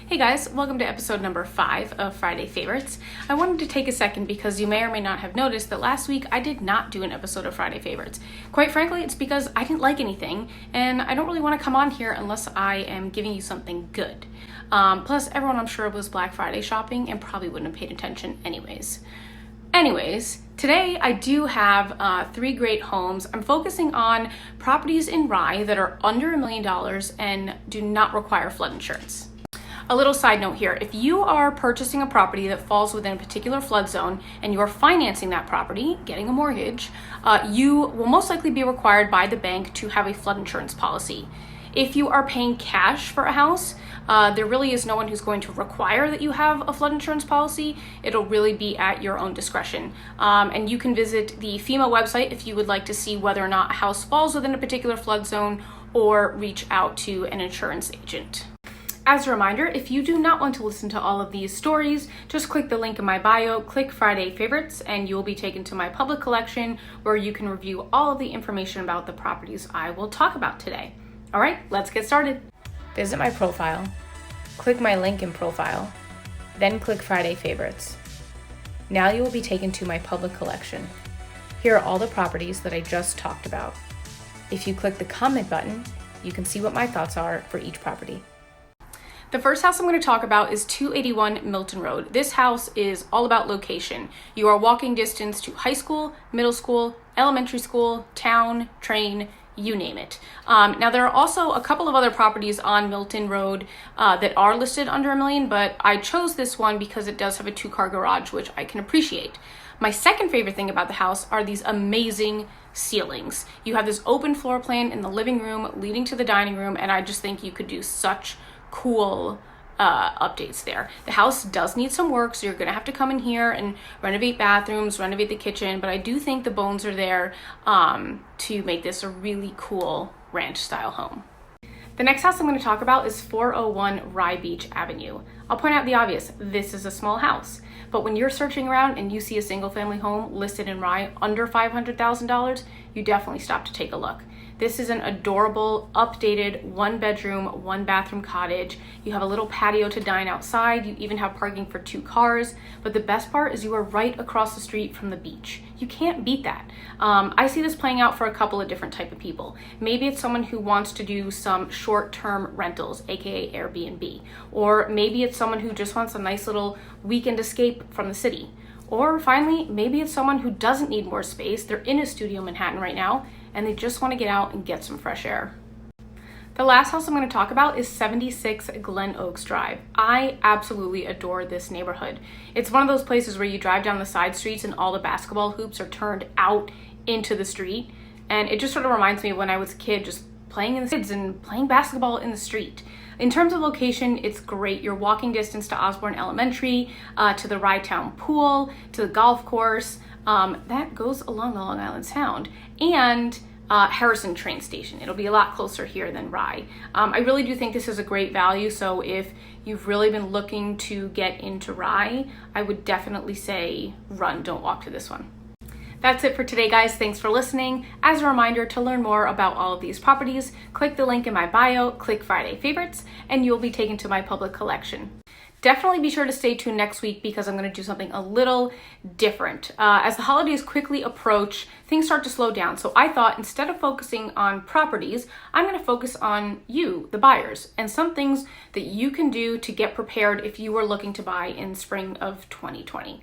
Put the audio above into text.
Hey guys, welcome to episode number 5 of Friday Favorites. I wanted to take a second because you may or may not have noticed that last week I did not do an episode of Friday Favorites. Quite frankly, it's because I didn't like anything and I don't really want to come on here unless I am giving you something good. Plus, everyone I'm sure was Black Friday shopping and probably wouldn't have paid attention anyways. Today I do have 3 great homes. I'm focusing on properties in Rye that are under $1 million and do not require flood insurance. A little side note here, if you are purchasing a property that falls within a particular flood zone and you're financing that property, getting a mortgage, you will most likely be required by the bank to have a flood insurance policy. If you are paying cash for a house, there really is no one who's going to require that you have a flood insurance policy. It'll really be at your own discretion. And you can visit the FEMA website if you would like to see whether or not a house falls within a particular flood zone, or reach out to an insurance agent. As a reminder, if you do not want to listen to all of these stories, just click the link in my bio, click Friday Favorites, and you will be taken to my public collection where you can review all of the information about the properties I will talk about today. All right, let's get started. Visit my profile, click my link in profile, then click Friday Favorites. Now you will be taken to my public collection. Here are all the properties that I just talked about. If you click the comment button, you can see what my thoughts are for each property. The first house I'm going to talk about is 281 Milton Road. This house is all about location. You are walking distance to high school, middle school, elementary school, town, train, you name it. Now there are also a couple of other properties on Milton Road that are listed under $1 million, but I chose this one because it does have a 2-car garage, which I can appreciate. My second favorite thing about the house are these amazing ceilings. You have this open floor plan in the living room leading to the dining room, and I just think you could do such cool updates there. The house does need some work, so you're gonna have to come in here and renovate bathrooms, renovate the kitchen, but I do think the bones are there to make this a really cool ranch style home. The next house I'm going to talk about is 401 Rye Beach Avenue. I'll point out the obvious, this is a small house, but when you're searching around and you see a single family home listed in Rye under $500,000, you definitely stop to take a look. This is an adorable, updated 1-bedroom, 1-bathroom cottage. You have a little patio to dine outside. You even have parking for 2 cars. But the best part is you are right across the street from the beach. You can't beat that. I see this playing out for a couple of different type of people. Maybe it's someone who wants to do some short-term rentals, aka Air BnB. Or maybe it's someone who just wants a nice little weekend escape from the city. Or finally, maybe it's someone who doesn't need more space. They're in a studio in Manhattan right now, and they just want to get out and get some fresh air. The last house I'm going to talk about is 76 Glen Oaks Drive. I absolutely adore this neighborhood. It's one of those places where you drive down the side streets and all the basketball hoops are turned out into the street. And it just sort of reminds me of when I was a kid, just playing in the kids and playing basketball in the street. In terms of location, it's great. You're walking distance to Osborne Elementary, to the Rye Town Pool, to the golf course. That goes along the Long Island Sound, and Harrison train station. It'll be a lot closer here than Rye. I really do think this is a great value, so if you've really been looking to get into Rye, I would definitely say run, don't walk to this one. That's it for today, guys. Thanks for listening. As a reminder, to learn more about all of these properties, click the link in my bio, click Friday Favorites, and you'll be taken to my public collection. Definitely be sure to stay tuned next week because I'm going to do something a little different. As the holidays quickly approach, things start to slow down. So I thought instead of focusing on properties, I'm going to focus on you, the buyers, and some things that you can do to get prepared if you are looking to buy in spring of 2020.